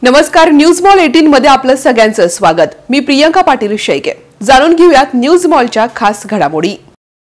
नमस्कार, news mall 18 मध्ये आपलं सगळ्यांचं स्वागत। मी प्रियंका पाटील शेळके। जाणून घेऊयात न्यूज मॉलच्या खास घडामोडी।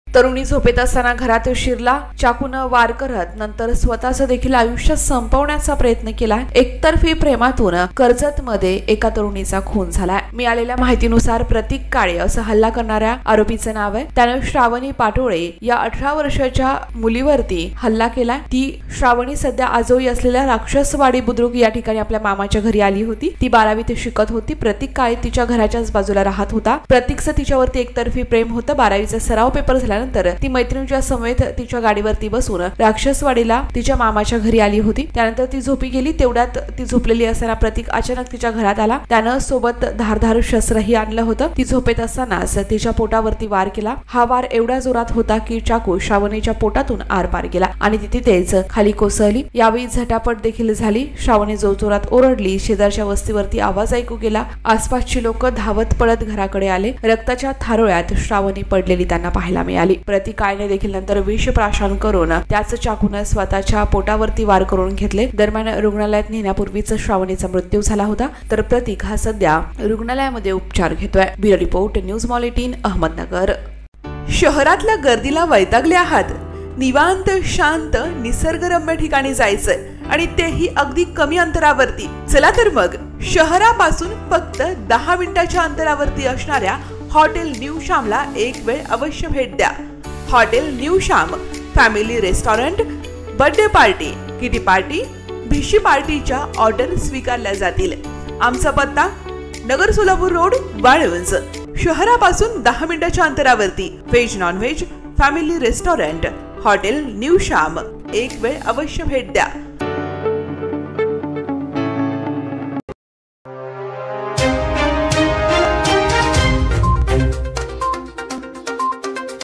तरुणी झोपेत असताना घरात शिरला, चाकूने वार करत नंतर स्वतःचं देखील आयुष्य संपवण्याचा प्रयत्न केला। एकतर्फी प्रेमातून कर्जतमध्ये एका तरुणीचा खून झाला। मिळालेल्या माहितीनुसार प्रतीक काळे असं हल्ला करणाऱ्या आरोपीचं नाव आहे। त्याने श्रावणी पाटोळे या 18 वर्षाच्या मुलीवरती हल्ला केला। ती श्रावणी सध्या आजोळी असलेल्या राक्षसवाडी बुद्रुक या ठिकाणी आपल्या मामाच्या घरी आली होती। ती 12वीत शिकत होती। प्रतीक काळे तिच्या घराच्याच बाजूला राहत होता। प्रतीकचं तिच्यावरती एकतर्फी प्रेम होतं। 12वीचा सराव पेपर झाल्यानंतर ती मैत्रिणीच्या समेत तिच्या गाडीवरती बसून राक्षसवाडीला तिच्या मामाच्या घरी आली होती। त्यानंतर ती झोपी गेली। तेवढ्यात ती झोपलेली असताना प्रतीक अचानक तिच्या घरात आला। त्यानं सोबत धारदार शस्त्रही आणलं होतं। ती झोपेत असतानाच तिच्या पोटावरती वार केला। हा वार एवढ्या जोरात होता की चाकू श्रावणीच्या पोटातून आरपार गेला आणि ती तिथेच खाली कोसळली। यावेळी झटापट देखील झाली। श्रावणी जोरजोरात ओरडली। शेजारच्या वस्तीवरती आवाज ऐकू गेला। आसपासची लोक धावत पळत घराकडे आले। रक्ताच्या थारोळ्यात श्रावणी पडलेली त्यांना पाहायला मिळाली। प्रतीक काळेने देखील नंतर विष प्राशन करून त्याच चाकूने स्वतःच्या पोटावरती वार करून घेतले। दरम्यान रुग्णालयात नेण्यापूर्वीच श्रावणीचा मृत्यू झाला होता। तर प्रतीक हा सध्या रुग्णालयामध्ये उपचार घेतोय। Bureau report, news mall 18, Ahmednagar. शहरातल्या गर्दीला वैतागले आहात? निवांत शांत निसर्गरम्य ठिकाणी जायचंय आणि तेही अगदी कमी अंतरावरती। चला तर मग शहरापासून फक्त 10 मिनिटाच्या अंतरावरती असणाऱ्या हॉटेल न्यू श्यामला एक वेळ अवश्य भेट द्या। Hotel new Shyam family restaurant, birthday party, kitty party, भिशी पार्टीच्या ऑर्डर स्वीकारल्या जातील। आमचा पत्ता नगर सोलापूर रोड, वाळुंज। शहरापासून 10 मिनिटाच्या अंतरावरती veg non veg family restaurant hotel new Shyam, एक वेळ अवश्य भेट द्या।